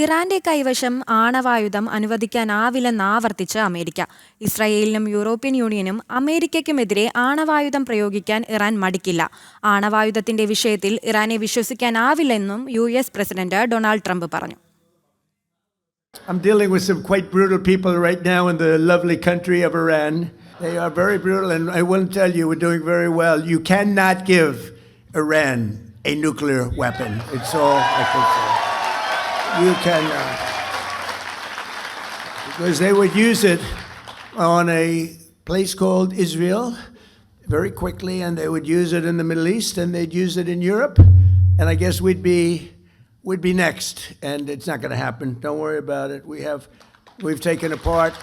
ഇറാന്റെ കൈവശം ആണവായുധം അനുവദിക്കാനാവില്ലെന്ന് ആവർത്തിച്ച് അമേരിക്ക. ഇസ്രായേലിനും യൂറോപ്യൻ യൂണിയനും അമേരിക്കയ്ക്കുമെതിരെ ആണവായുധം പ്രയോഗിക്കാൻ ഇറാൻ മടിക്കില്ല. ആണവായുധത്തിന്റെ വിഷയത്തിൽ ഇറാനെ വിശ്വസിക്കാനാവില്ലെന്നും US പ്രസിഡന്റ് ഡൊണാൾഡ് ട്രംപ് പറഞ്ഞു. I'm dealing with some quite brutal people right now in the lovely country of Iran. They are very brutal, and I will tell you, we're doing very well. You cannot give Iran a nuclear weapon. It's all I can say. You cannot. Because they would use it on a place called Israel very quickly, and they would use it in the Middle East, and they'd use it in Europe, and I guess we'd be next, and it's not going to happen. Don't worry about it. We've taken apart.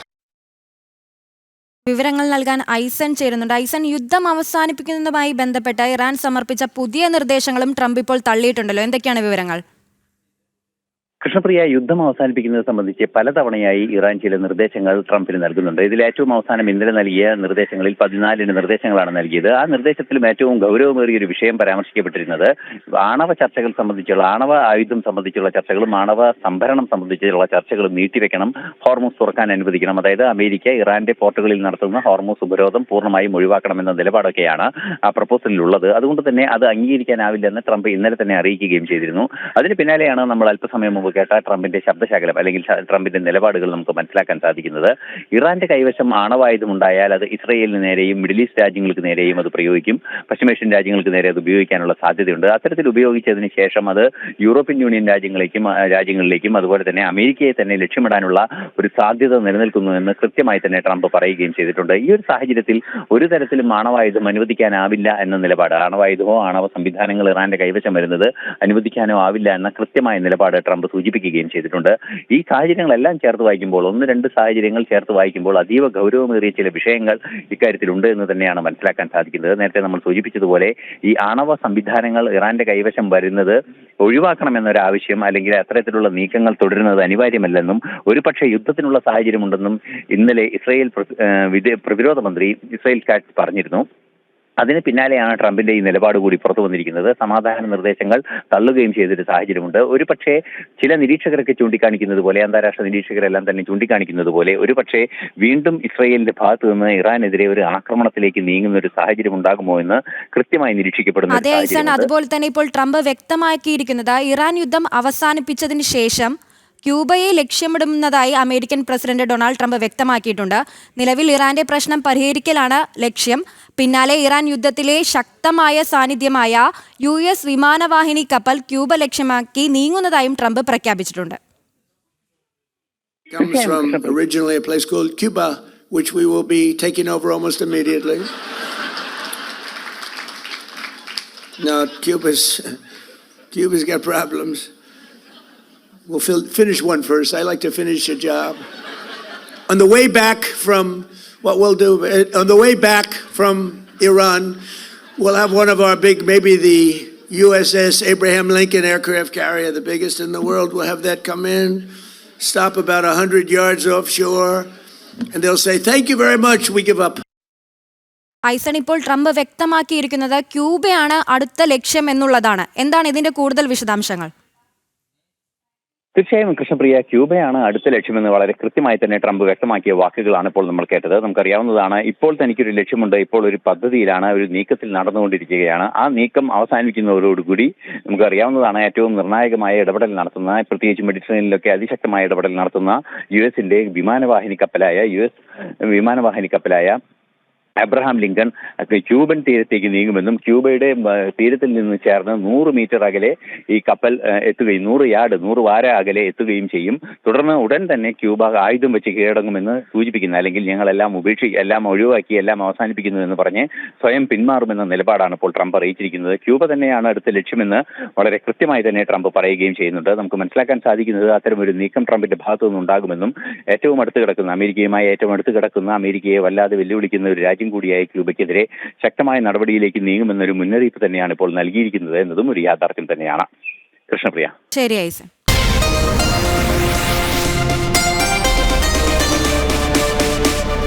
വിവരങ്ങൾ നൽകാൻ ഐസൻ ചേരുന്നുണ്ട്. ഐസൻ, യുദ്ധം അവസാനിപ്പിക്കുന്നതുമായി ബന്ധപ്പെട്ട് Iran സമർപ്പിച്ച പുതിയ നിർദ്ദേശങ്ങളും Trump ഇപ്പോൾ തള്ളിയിട്ടുണ്ടല്ലോ. എന്തൊക്കെയാണ് വിവരങ്ങൾ? കൃഷ്ണപ്രിയ, യുദ്ധം അവസാനിപ്പിക്കുന്നത് സംബന്ധിച്ച് പലതവണയായി ഇറാൻ ചില നിർദ്ദേശങ്ങൾ ട്രംപിന് നൽകുന്നുണ്ട്. ഇതിൽ ഏറ്റവും അവസാനം ഇന്നലെ നൽകിയ നിർദ്ദേശങ്ങളിൽ 14 നിർദ്ദേശങ്ങളാണ് നൽകിയത്. ആ നിർദ്ദേശത്തിലും ഏറ്റവും ഗൗരവമേറിയൊരു വിഷയം പരാമർശിക്കപ്പെട്ടിരുന്നത് ആണവ ചർച്ചകൾ സംബന്ധിച്ചുള്ള, ആണവ ആയുധം സംബന്ധിച്ചുള്ള ചർച്ചകളും ആണവ സംഭരണം സംബന്ധിച്ചുള്ള ചർച്ചകളും നീട്ടിവെക്കണം, ഹോർമൂസ് തുറക്കാൻ അനുവദിക്കണം. അതായത് അമേരിക്ക ഇറാന്റെ പോർട്ടുകളിൽ നടത്തുന്ന ഹോർമൂസ് ഉപരോധം പൂർണ്ണമായും ഒഴിവാക്കണമെന്ന നിലപാടൊക്കെയാണ് ആ പ്രപ്പോസലിലുള്ളത്. അതുകൊണ്ട് തന്നെ അത് അംഗീകരിക്കാനാവില്ലെന്ന് ട്രംപ് ഇന്നലെ തന്നെ അറിയിക്കുകയും ചെയ്തിരുന്നു. അതിന് പിന്നാലെയാണ് നമ്മൾ അല്പസമയം മുമ്പ് കേട്ട ട്രംപിന്റെ ശബ്ദശകലം അല്ലെങ്കിൽ ട്രംപിന്റെ നിലപാടുകൾ നമുക്ക് മനസ്സിലാക്കാൻ സാധിക്കുന്നത്. ഇറാന്റെ കൈവശം ആണവായുധം ഉണ്ടായാൽ അത് ഇസ്രയേലിന് നേരെയും മിഡിൽ ഈസ്റ്റ് രാജ്യങ്ങൾക്ക് നേരെയും അത് പ്രയോഗിക്കും. പശ്ചിമേഷ്യൻ രാജ്യങ്ങൾക്ക് നേരെ അത് ഉപയോഗിക്കാനുള്ള സാധ്യതയുണ്ട്. അത്തരത്തിൽ ഉപയോഗിച്ചതിന് ശേഷം അത് യൂറോപ്യൻ യൂണിയൻ രാജ്യങ്ങളിലേക്കും അതുപോലെ തന്നെ അമേരിക്കയെ തന്നെ ലക്ഷ്യമിടാനുള്ള ഒരു സാധ്യത നിലനിൽക്കുന്നുവെന്ന് കൃത്യമായി തന്നെ ട്രംപ് പറയുകയും ചെയ്തിട്ടുണ്ട്. ഈ ഒരു സാഹചര്യത്തിൽ ഒരു തരത്തിലും ആണവായുധം അനുവദിക്കാനാവില്ല എന്ന നിലപാട്, ആണവായുധമോ ആണവ സംവിധാനങ്ങൾ ഇറാന്റെ കൈവശം വരുന്നത് അനുവദിക്കാനോ ആവില്ല എന്ന കൃത്യമായ നിലപാട് ട്രംപ് സൂചിപ്പിക്കുകയും ചെയ്തിട്ടുണ്ട്. ഈ സാഹചര്യങ്ങളെല്ലാം ചേർത്ത് വായിക്കുമ്പോൾ, 1-2 സാഹചര്യങ്ങൾ ചേർത്ത് വായിക്കുമ്പോൾ അതീവ ഗൗരവമേറിയ ചില വിഷയങ്ങൾ ഇക്കാര്യത്തിലുണ്ട് എന്ന് തന്നെയാണ് മനസ്സിലാക്കാൻ സാധിക്കുന്നത്. നേരത്തെ നമ്മൾ സൂചിപ്പിച്ചതുപോലെ ഈ ആണവ സംവിധാനങ്ങൾ ഇറാന്റെ കൈവശം വരുന്നത് ഒഴിവാക്കണമെന്നൊരാവശ്യം അല്ലെങ്കിൽ അത്തരത്തിലുള്ള നീക്കങ്ങൾ തുടരുന്നത് അനിവാര്യമല്ലെന്നും ഒരുപക്ഷെ യുദ്ധത്തിനുള്ള സാഹചര്യമുണ്ടെന്നും ഇന്നലെ ഇസ്രായേൽ പ്രതിരോധ മന്ത്രി ഇസ്രായേൽ കാറ്റ്സ് പറഞ്ഞിരുന്നു. അതിന് പിന്നാലെയാണ് ട്രംപിന്റെ ഈ നിലപാട് കൂടി പുറത്തു വന്നിരിക്കുന്നത്. സമാധാന നിർദ്ദേശങ്ങൾ തള്ളുകയും ചെയ്തൊരു സാഹചര്യമുണ്ട്. ഒരുപക്ഷെ ചില നിരീക്ഷകരൊക്കെ ചൂണ്ടിക്കാണിക്കുന്നത് പോലെ, അന്താരാഷ്ട്ര നിരീക്ഷകരെല്ലാം തന്നെ ചൂണ്ടിക്കാണിക്കുന്നത് പോലെ, ഒരുപക്ഷെ വീണ്ടും ഇസ്രായേലിന്റെ ഭാഗത്തു നിന്ന് ഇറാനെതിരെ ഒരു ആക്രമണത്തിലേക്ക് നീങ്ങുന്ന ഒരു സാഹചര്യം ഉണ്ടാകുമോ എന്ന് കൃത്യമായി നിരീക്ഷിക്കപ്പെടുന്നു. അതുപോലെ തന്നെ ഇപ്പോൾ ട്രംപ് വ്യക്തമാക്കിയിരിക്കുന്നത് ഇറാൻ യുദ്ധം അവസാനിപ്പിച്ചതിന് ശേഷം ക്യൂബയെ ലക്ഷ്യമിടുന്നതായി അമേരിക്കൻ പ്രസിഡന്റ് ഡൊണാൾഡ് ട്രംപ് വ്യക്തമാക്കിയിട്ടുണ്ട്. നിലവിൽ ഇറാന്റെ പ്രശ്നം പരിഹരിക്കലാണ് ലക്ഷ്യം. പിന്നാലെ ഇറാൻ യുദ്ധത്തിലെ ശക്തമായ സാന്നിധ്യമായ US വിമാനവാഹിനി കപ്പൽ ക്യൂബ ലക്ഷ്യമാക്കി നീങ്ങുന്നതായും ട്രംപ് പ്രഖ്യാപിച്ചിട്ടുണ്ട്. Comes from originally a place called Cuba, which we will be taking over almost immediately. Now Cuba's got problems. We'll finish one first. I like to finish a job. On the way back from Iran, we'll have one of our big, maybe the USS Abraham Lincoln aircraft carrier, the biggest in the world. We'll have that come in, stop about 100 yards offshore, and they'll say, "Thank you very much. We give up." Aison, ഇപ്പോൾ Trump വ്യക്തമാക്കിയിരിക്കുന്നത് ക്യൂബയാണ് അടുത്ത ലക്ഷ്യം എന്നുള്ളതാണ്. എന്താണ് ഇതിന്റെ കൂടുതൽ വിശദാംശങ്ങൾ? തീർച്ചയായും കൃഷ്ണപ്രിയ, ക്യൂബയാണ് അടുത്ത ലക്ഷ്യമെന്ന് വളരെ കൃത്യമായി തന്നെ ട്രംപ് വ്യക്തമാക്കിയ വാക്കുകളാണ് ഇപ്പോൾ നമ്മൾ കേട്ടത്. നമുക്കറിയാവുന്നതാണ്, ഇപ്പോൾ തനിക്കൊരു ലക്ഷ്യമുണ്ട്, ഇപ്പോൾ ഒരു പദ്ധതിയിലാണ്, ഒരു നീക്കത്തിൽ നടന്നുകൊണ്ടിരിക്കുകയാണ്. ആ നീക്കം അവസാനിപ്പിക്കുന്നതോടുകൂടി നമുക്കറിയാവുന്നതാണ് ഏറ്റവും നിർണായകമായ ഇടപെടൽ നടത്തുന്ന, പ്രത്യേകിച്ച് മെഡിറ്ററേനിയനിലൊക്കെ അതിശക്തമായ ഇടപെടൽ നടത്തുന്ന US-ന്റെ വിമാനവാഹിനി കപ്പലായ അബ്രഹാം ലിങ്കൺ ക്യൂബൻ തീരത്തേക്ക് നീങ്ങുമെന്നും ക്യൂബയുടെ തീരത്തിൽ നിന്ന് ചേർന്ന് 100 മീറ്റർ അകലെ ഈ കപ്പൽ എത്തുകയും 100 വാര അകലെ എത്തുകയും ചെയ്യും. തുടർന്ന് ഉടൻ തന്നെ ക്യൂബ ആയുധം വെച്ച് കീഴടങ്ങുമെന്ന് സൂചിപ്പിക്കുന്ന, അല്ലെങ്കിൽ ഞങ്ങളെല്ലാം എല്ലാം ഒഴിവാക്കി എല്ലാം അവസാനിപ്പിക്കുന്നു എന്ന് പറഞ്ഞ് സ്വയം പിന്മാറുമെന്ന നിലപാടാണ് ഇപ്പോൾ ട്രംപ് അറിയിച്ചിരിക്കുന്നത്. ക്യൂബ തന്നെയാണ് അടുത്ത ലക്ഷ്യമെന്ന് വളരെ കൃത്യമായി തന്നെ ട്രംപ് പറയുകയും ചെയ്യുന്നുണ്ട്. നമുക്ക് മനസ്സിലാക്കാൻ സാധിക്കുന്നത് അത്തരമൊരു നീക്കം ട്രംപിന്റെ ഭാഗത്തു നിന്നുണ്ടാകുമെന്നും ഏറ്റവും അടുത്ത് കിടക്കുന്ന, അമേരിക്കയുമായി ഏറ്റവും അടുത്ത് കിടക്കുന്ന, അമേരിക്കയെ വല്ലാതെ വെല്ലുവിളിക്കുന്ന ഒരു രാജ്യം കൂടിയായ ക്യൂബയ്ക്കെതിരെ ശക്തമായ നടപടിയിലേക്ക് നീങ്ങുമെന്നൊരു മുന്നറിയിപ്പ് തന്നെയാണ് ഇപ്പോൾ നൽകിയിരിക്കുന്നത് എന്നതും ഒരു യാഥാർത്ഥ്യം തന്നെയാണ്. കൃഷ്ണപ്രിയ. ശരി ഐസൻ.